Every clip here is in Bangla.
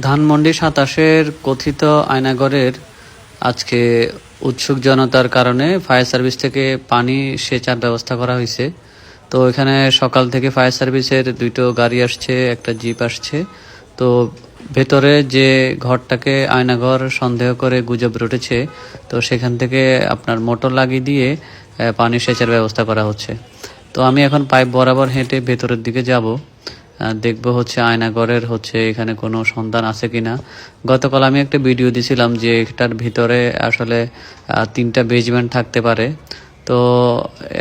ধানমন্ডি ২৭-এর কথিত আয়নাগরের আজকে উৎসুক জনতার কারণে ফায়ার সার্ভিস থেকে পানি সেচার ব্যবস্থা করা হয়েছে। তো এখানে সকাল থেকে ফায়ার সার্ভিসের দুটো গাড়ি আসছে, একটা জিপ আসছে। তো ভেতরে যে ঘরটাকে আয়নাঘর সন্দেহ করে গুজব রটেছে, তো সেখান থেকে আপনার মোটর লাগিয়ে দিয়ে পানি সেচের ব্যবস্থা করা হচ্ছে। তো আমি এখন পাইপ বরাবর হেঁটে ভেতরের দিকে যাব, দেখবো আয়নাগরের এখানে কোনো সন্ধান আছে কিনা। গতকাল আমি একটা ভিডিও দিছিলাম যে এটার ভিতরে আসলে 3টা বেজমেন্ট থাকতে পারে। তো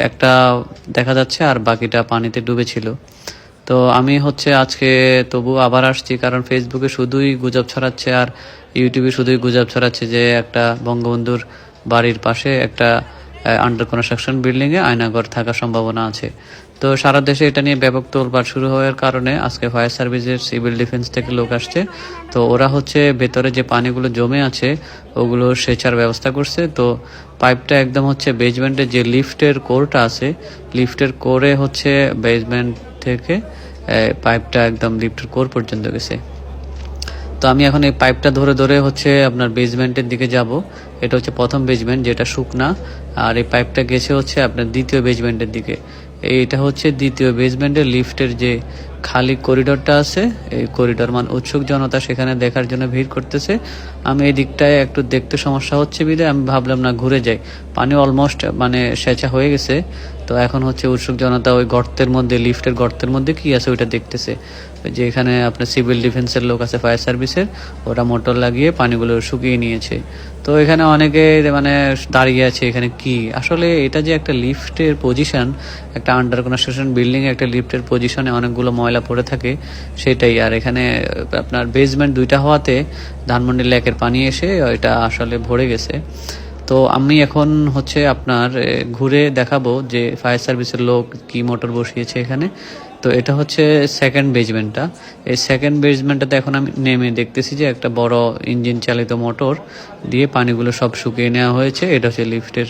একটা দেখা যাচ্ছে আর বাকিটা পানিতে ডুবেছিল। তো আমি আজকে তবু আবার আসছি, কারণ ফেসবুকে শুধুই গুজব ছড়াচ্ছে আর ইউটিউবে শুধুই গুজব ছড়াচ্ছে যে একটা বঙ্গবন্ধুর বাড়ির পাশে একটা আন্ডার কনস্ট্রাকশন বিল্ডিংয়ে আয়নাঘর থাকার সম্ভাবনা আছে। তো সারা দেশে এটা নিয়ে ব্যাপক তোলপাড় শুরু হওয়ার কারণে আজকে ফায়ার সার্ভিসের সিভিল ডিফেন্স থেকে লোক আসছে। তো ওরা ভেতরে যে পানিগুলো জমে আছে ওগুলো সেচার ব্যবস্থা করছে। তো পাইপটা একদম বেজমেন্টের যে লিফটের কোরটা আছে, লিফটের কোরে বেজমেন্ট থেকে পাইপটা একদম লিফটের কোর পর্যন্ত গেছে। তো আমি এখন এই পাইপটা ধরে ধরে আপনার বেজমেন্টের দিকে যাব। এটা প্রথম বেজমেন্ট যেটা শুকনা, আর এই পাইপটা গেছে আপনার দ্বিতীয় বেজমেন্টের দিকে। এইটা দ্বিতীয় বেজমেন্টের লিফটের যে খালি করিডোরটা আছে, এই করিডোর উৎসুক জনতা সেখানে দেখার জন্য ভিড় করতেছে। আমি এই দিকটায় একটু দেখতে সমস্যা বিধে আমি ভাবলাম না ঘুরে যাই। পানি অলমোস্ট সেচা হয়ে গেছে। তো এখন উৎসুক জনতা ওই গর্তের মধ্যে, লিফটের গর্তের মধ্যে কি আছে ওইটা দেখতেছে। যে এখানে আপনার সিভিল ডিফেন্সের লোক আছে, ফায়ার সার্ভিসের, ওরা মোটর লাগিয়ে পানিগুলো শুকিয়ে নিয়েছে। তো এখানে অনেকে দাঁড়িয়ে আছে। এখানে কি আসলে এটা যে একটা লিফটের পজিশন, একটা আন্ডার কনস্ট্রাকশন বিল্ডিং একটা লিফটের পজিশনে অনেকগুলো ময়লা পড়ে থাকে সেটাই। আর এখানে আপনার বেসমেন্ট 2টা হওয়াতে ধানমন্ডি লেকের পানি এসে এটা আসলে ভরে গেছে। তো আমি এখন আপনার ঘুরে দেখাবো যে ফায়ার সার্ভিসের লোক কি মোটর বসিয়েছে এখানে। তো এটা সেকেন্ড বেজমেন্টটা। এই সেকেন্ড বেজমেন্টটাতে এখন আমি নেমে দেখতেছি যে একটা বড় ইঞ্জিন চালিত মোটর দিয়ে পানিগুলো সব শুকিয়ে নেওয়া হয়েছে। এটা লিফটের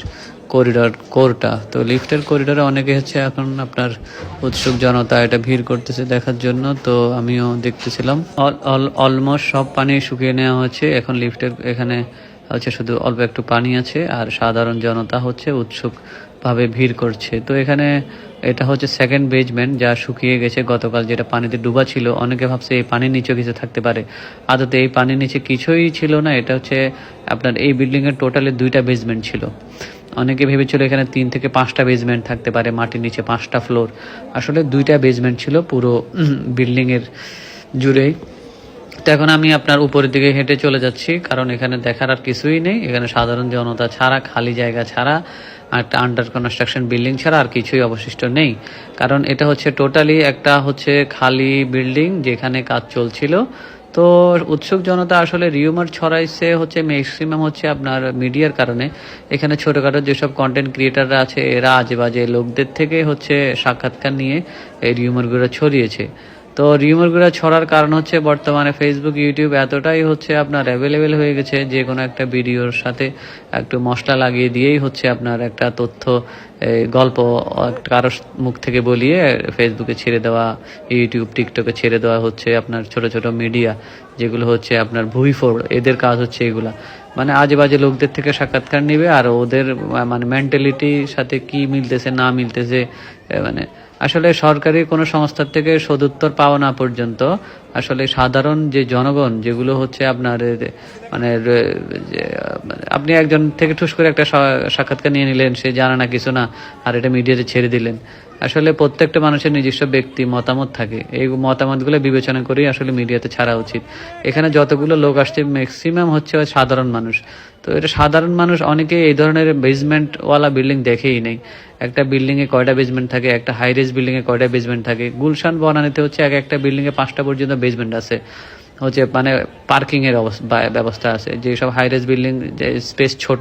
কোরটা। তো লিফটের করিডোরে অনেকে এখন আপনার উৎসুক জনতা এটা ভিড় করতেছে দেখার জন্য। তো আমিও দেখতেছিলাম। অলমোস্ট সব পানি শুকিয়ে নেওয়া হয়েছে। এখন লিফটের এখানে শুধু অল্প একটু পানি আছে, আর সাধারণ জনতা উৎসুক ভাবে ভিড় করছে। তো এখানে এটা সেকেন্ড বেজমেন্ট যা শুকিয়ে গেছে গতকাল, যেটা পানিতে ডুবা ছিল। অনেকে ভাবছে এই পানির নিচেও কিছু থাকতে পারে, আদতে এই পানির নিচে কিছুই ছিল না। এটা আপনার এই বিল্ডিং এর টোটালি 2টা বেজমেন্ট ছিল। অনেকে ভেবেছিল এখানে 3 থেকে 5টা বেজমেন্ট থাকতে পারে, মাটির নিচে 5টা ফ্লোর। আসলে 2টা বেজমেন্ট ছিল পুরো বিল্ডিং এর জুড়েই। তো এখন আমি আপনার উপরের দিকে হেঁটে চলে যাচ্ছি, কারণ এখানে দেখার আর কিছুই নেই। এখানে সাধারণ জনতা ছাড়া, খালি জায়গা ছাড়া, একটা আন্ডার কনস্ট্রাকশন বিল্ডিং ছাড়া আর কিছুই অবশিষ্ট নেই। কারণ এটা টোটালি একটা খালি বিল্ডিং যেখানে কাজ চলছিল। তো উৎসুক জনতা আসলে রিউমার ছড়াইছে ম্যাক্সিমাম আপনার মিডিয়ার কারণে। এখানে ছোটখাটো যেসব কন্টেন্ট ক্রিয়েটাররা আছে এরা আজে বাজে লোকদের থেকে সাক্ষাৎকার নিয়ে এই রিউমারগুলো ছড়িয়েছে। তো রিউমারগুলো ছড়ার কারণ বর্তমানে ফেসবুক, ইউটিউব এতটাই আপনার অ্যাভেলেবেল হয়ে গেছে, যে কোনো একটা ভিডিওর সাথে একটু মশলা লাগিয়ে দিয়েই আপনার একটা তথ্য, গল্প কারোর মুখ থেকে বলিয়ে ফেসবুকে ছেড়ে দেওয়া, ইউটিউব, টিকটকে ছেড়ে দেওয়া আপনার ছোট ছোট মিডিয়া যেগুলো আপনার ভুইফোড়, এদের কাজ এগুলা। আজে বাজে লোকদের থেকে সাক্ষাৎকার নিবে, আর ওদের মেন্টালিটির সাথে কি মিলতেছে না মিলতেছে, আসলে সরকারি কোনো সংস্থার থেকে সদুত্তর পাওয়া না পর্যন্ত আসলে সাধারণ যে জনগণ, যেগুলো আপনার আপনি একজন থেকে ঠুস করে একটা সাক্ষাৎকার নিয়ে নিলেন, সে জানে না কিছু না, আর এটা মিডিয়াতে ছেড়ে দিলেন। আসলে প্রত্যেকটা মানুষের নিজস্ব ব্যক্তি মতামত থাকে, এই মতামতগুলো বিবেচনা করেই আসলে মিডিয়াতে ছাড়া উচিত। এখানে যতগুলো লোক আসছে ম্যাক্সিমাম সাধারণ মানুষ। তো এটা সাধারণ মানুষ অনেকে এই ধরনের বেসমেন্টওয়ালা বিল্ডিং দেখেই নেই। একটা বিল্ডিং এ কয়টা বেসমেন্ট থাকে, একটা হাই রেজ বিল্ডিং এ কয়টা বেসমেন্ট থাকে। গুলশান বনানীতে এক একটা বিল্ডিং এ 5টা পর্যন্ত বেসমেন্ট আছে। পার্কিং এর ব্যবস্থা আছে। যেসব হাই রেজ বিল্ডিং স্পেস ছোট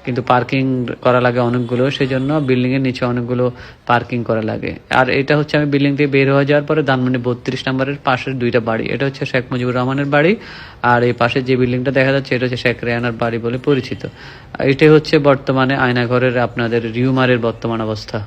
কিন্তু পার্কিং করা লাগে অনেকগুলো, সেই জন্য বিল্ডিং এর নিচে অনেকগুলো পার্কিং করা লাগে। আর এটা আমি বিল্ডিং থেকে বের হয়ে যাওয়ার পরে ধানমন্ডি 32 নম্বরের পাশের 2টা বাড়ি। এটা শেখ মুজিবুর রহমানের বাড়ি, আর এই পাশে যে বিল্ডিংটা দেখা যাচ্ছে এটা শেখ রেহানার বাড়ি বলে পরিচিত। এটাই বর্তমানে আয়নাঘরের আপনাদের রিউমারের বর্তমান অবস্থা।